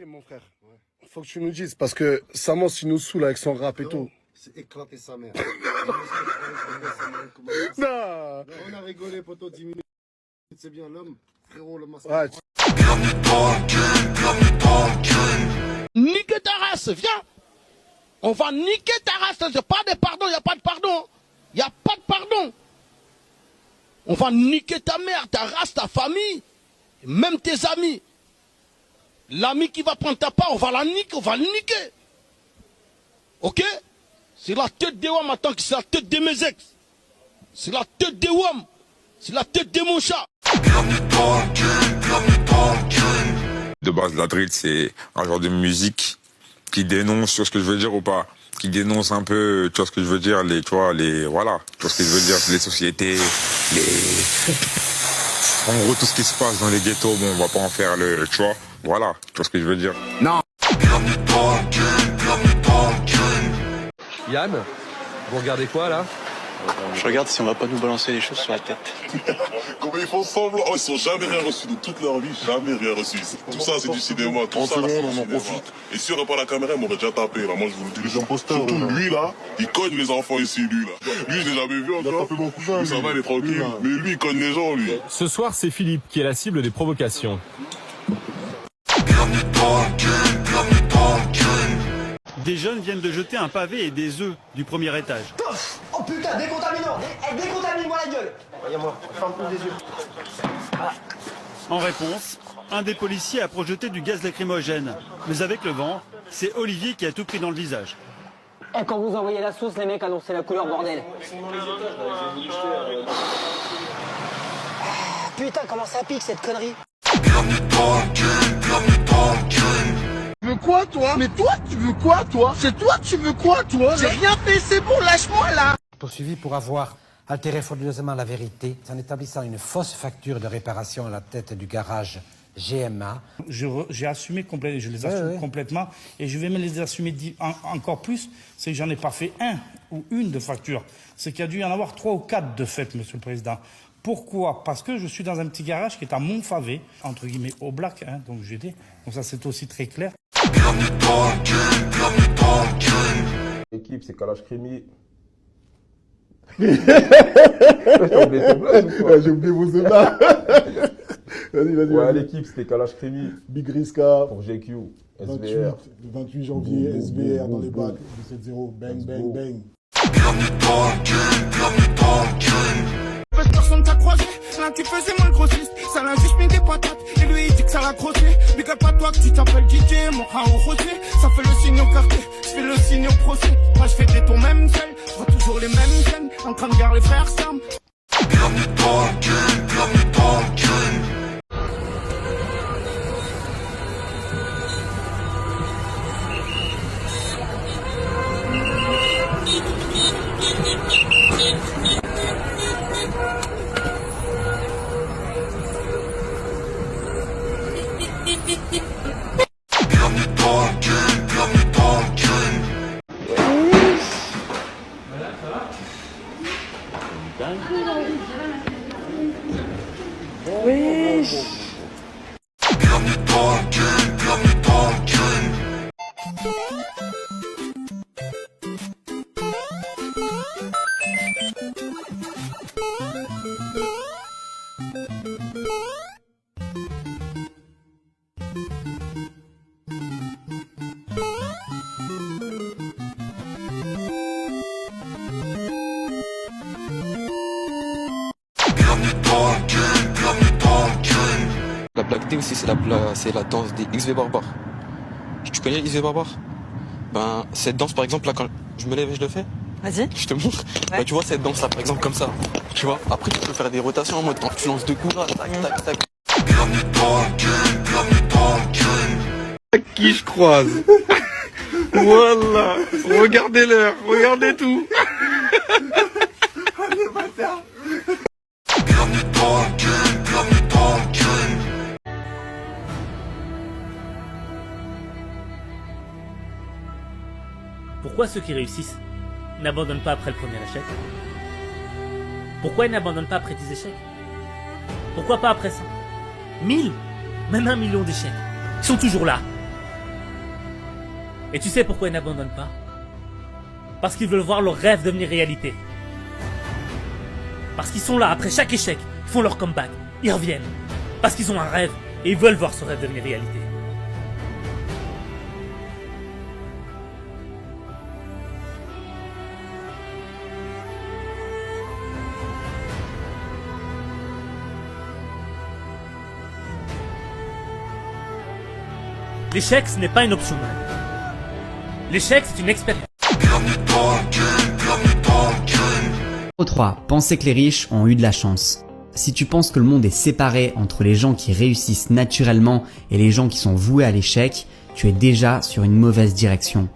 Mon frère, faut que tu nous dises parce que Saman il nous saoule avec son rap et tout. C'est éclater sa mère. Non. On a rigolé pendant 10 minutes. C'est bien l'homme, frérot, le masque. Ouais, Niquer ta race, viens. On va niquer ta race. Il n'y a pas de pardon, il n'y a pas de pardon. Il n'y a pas de pardon. On va niquer ta mère, ta race, ta famille, même tes amis. L'ami qui va prendre ta part, on va la niquer, on va le niquer. Ok? C'est la tête des WAM, attends, c'est la tête de mes ex. C'est la tête des WAM. C'est la tête de mon chat. De base, la drill, c'est un genre de musique qui dénonce, tu vois ce que je veux dire ou pas? Qui dénonce un peu, tu vois ce que je veux dire, voilà, tu vois ce que je veux dire, les sociétés, en gros, tout ce qui se passe dans les ghettos, bon, on va pas en faire tu vois, voilà, tu vois ce que je veux dire. Non. Yann, vous regardez quoi là? Je regarde si on va pas nous balancer les choses sur la tête. Comment ils font semblant? Oh, ils sont jamais rien reçus de toute leur vie, jamais rien reçu. Tout ça, c'est du cinéma. Tout ça, on en profite. Et si on n'aurait pas la caméra, on m'aurait déjà tapé. Là, moi, je vous le dis. Les imposteurs. Surtout lui, là, il cogne les enfants ici, lui, là. Lui, je l'ai jamais vu encore. Ça va, il est tranquille. Mais lui, il cogne les gens, lui. Ce soir, c'est Philippe qui est la cible des provocations. Des jeunes viennent de jeter un pavé et des œufs du premier étage. Oh putain, décontaminant. Décontamine-moi la gueule. Voyez-moi, ferme tous les yeux. En réponse, un des policiers a projeté du gaz lacrymogène. Mais avec le vent, c'est Olivier qui a tout pris dans le visage. Et quand vous envoyez la sauce, les mecs annoncez la couleur, bordel. Putain, comment ça pique cette connerie. Tu veux quoi, toi? Mais toi, tu veux quoi, toi? C'est toi, tu veux quoi, toi? J'ai rien fait, c'est bon, lâche-moi, là. Poursuivi pour avoir altéré frauduleusement la vérité en établissant une fausse facture de réparation à la tête du garage GMA. J'ai assumé complètement, je les assume complètement, et je vais me les assumer encore plus, c'est que j'en ai pas fait un ou une de facture. C'est qu'il y a dû y en avoir 3 ou 4 de fait, Monsieur le Président. Pourquoi? Parce que je suis dans un petit garage qui est à Montfavet, entre guillemets, au Black, hein, donc GD. Donc ça, c'est aussi très clair. L'équipe, c'est Kalash Krimi. J'ai oublié vos ébats. Vas-y. Ouais, l'équipe, c'était Kalash Krimi. Big Riska. Pour GQ, SBR. Le 28 janvier, SBR dans les bacs. 17-0. Bang, bang, bang. Personne t'a croisé, là tu faisais moins le grossiste. Ça l'a juste mis des patates, et lui il dit que ça l'a crossé. Big up à toi que tu t'appelles DJ, mon rat au rosé. Ça fait le signe au quartier, je fais le signe au procès. Moi je fais des tours même seul, je vois toujours les mêmes scènes. En train de garder les frères Sam. La Black Day aussi, c'est la danse des XV Barbares. Tu connais XV Barbares? Ben, cette danse, par exemple, là, quand je me lève et je le fais. Vas-y. Je te montre. Ouais. Ben, tu vois, cette danse-là, par exemple, comme ça. Tu vois, après, tu peux faire des rotations en mode, tu lances 2 coups là, tac, tac, tac. Qui je croise? Voilà. Regardez l'heure, regardez tout. Pourquoi ceux qui réussissent n'abandonnent pas après le premier échec? Pourquoi ils n'abandonnent pas après 10 échecs? Pourquoi pas après ça 1000, même 1 million d'échecs. Ils sont toujours là. Et tu sais pourquoi ils n'abandonnent pas? Parce qu'ils veulent voir leur rêve devenir réalité. Parce qu'ils sont là, après chaque échec, ils font leur comeback, ils reviennent. Parce qu'ils ont un rêve, et ils veulent voir ce rêve devenir réalité. L'échec, ce n'est pas une option. L'échec, c'est une expérience. 3. Pensez que les riches ont eu de la chance. Si tu penses que le monde est séparé entre les gens qui réussissent naturellement et les gens qui sont voués à l'échec, tu es déjà sur une mauvaise direction.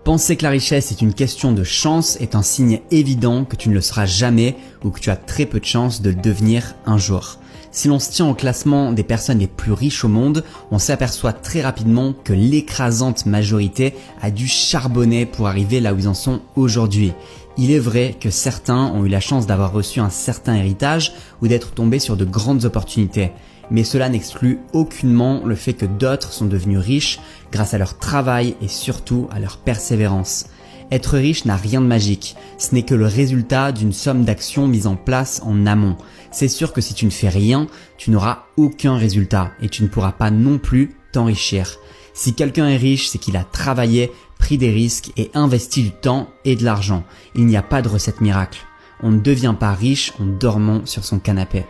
Penser que la richesse est une question de chance est un signe évident que tu ne le seras jamais ou que tu as très peu de chances de le devenir un jour. Si l'on se tient au classement des personnes les plus riches au monde, on s'aperçoit très rapidement que l'écrasante majorité a dû charbonner pour arriver là où ils en sont aujourd'hui. Il est vrai que certains ont eu la chance d'avoir reçu un certain héritage ou d'être tombés sur de grandes opportunités. Mais cela n'exclut aucunement le fait que d'autres sont devenus riches grâce à leur travail et surtout à leur persévérance. Être riche n'a rien de magique, ce n'est que le résultat d'une somme d'actions mises en place en amont. C'est sûr que si tu ne fais rien, tu n'auras aucun résultat et tu ne pourras pas non plus t'enrichir. Si quelqu'un est riche, c'est qu'il a travaillé, pris des risques et investi du temps et de l'argent. Il n'y a pas de recette miracle. On ne devient pas riche en dormant sur son canapé.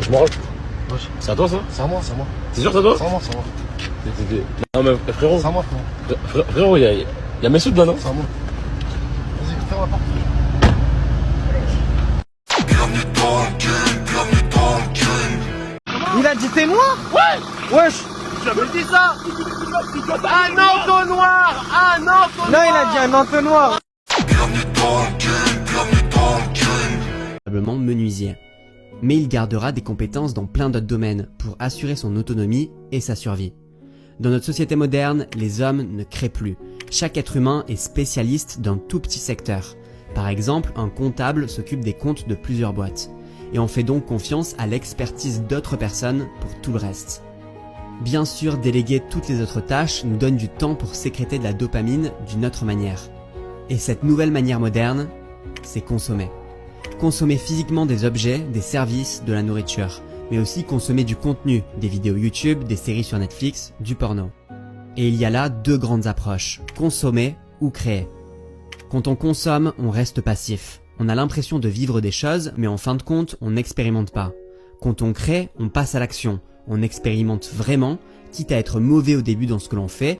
Je m'en rends. C'est à toi ça? C'est à moi, c'est à moi. C'est sûr c'est à toi? C'est à moi, c'est à moi. Non mais frérot. C'est à moi, frérot. Frérot, il y a mes sous dedans, non? C'est à moi. Vas-y, ferme la porte. Il a dit t'es moi? Ouais. Wesh. J'avais dit ça. Un entonnoir. Un entonnoir. Non, il a dit un entonnoir. Probablement menuisier. Mais il gardera des compétences dans plein d'autres domaines pour assurer son autonomie et sa survie. Dans notre société moderne, les hommes ne créent plus. Chaque être humain est spécialiste d'un tout petit secteur. Par exemple, un comptable s'occupe des comptes de plusieurs boîtes. Et on fait donc confiance à l'expertise d'autres personnes pour tout le reste. Bien sûr, déléguer toutes les autres tâches nous donne du temps pour sécréter de la dopamine d'une autre manière. Et cette nouvelle manière moderne, c'est consommer. Consommer physiquement des objets, des services, de la nourriture, mais aussi consommer du contenu, des vidéos YouTube, des séries sur Netflix, du porno. Et il y a là deux grandes approches, consommer ou créer. Quand on consomme, on reste passif. On a l'impression de vivre des choses, mais en fin de compte, on n'expérimente pas. Quand on crée, on passe à l'action. On expérimente vraiment, quitte à être mauvais au début dans ce que l'on fait.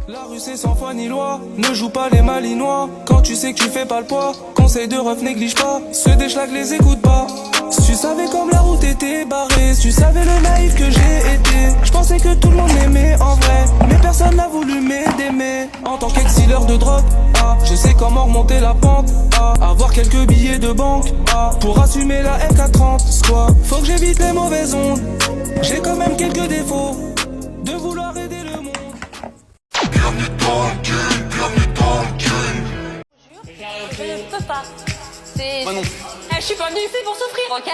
La rue c'est sans foi ni loi, ne joue pas les malinois. Quand tu sais que tu fais pas le poids, conseil de ref néglige pas. Ceux des schlags les écoute pas. Si tu savais comme la route était barrée, si tu savais le naïf que j'ai été. Je pensais que tout le monde m'aimait en vrai, mais personne n'a voulu m'aimer. En tant qu'exileur de drogue, je sais comment remonter la pente, avoir quelques billets de banque, pour assumer la MK30. Quoi, faut que j'évite les mauvaises ondes. J'ai quand même quelques défauts de vouloir aider le monde. Je peux pas. C'est... Moi non plus. Je suis pas venue ici pour souffrir, ok?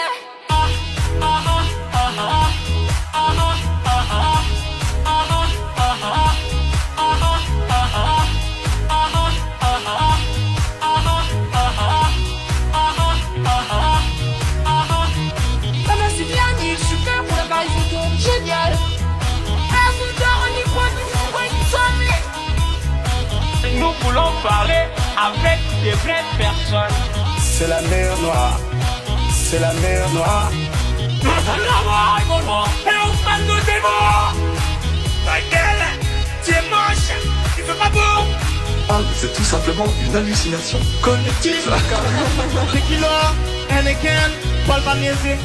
Ça m'a super Yannick, super pour la Paris photo, génial. Un fouteur, on y croit, nous voulons parler avec des vraies personnes. C'est la mer Noire. C'est la mer Noire. Et on parle de démons. Ta gueule, tu es moche, tu fais pas beau. C'est tout simplement une hallucination collective. Tequila, Heineken, Paul Van Music.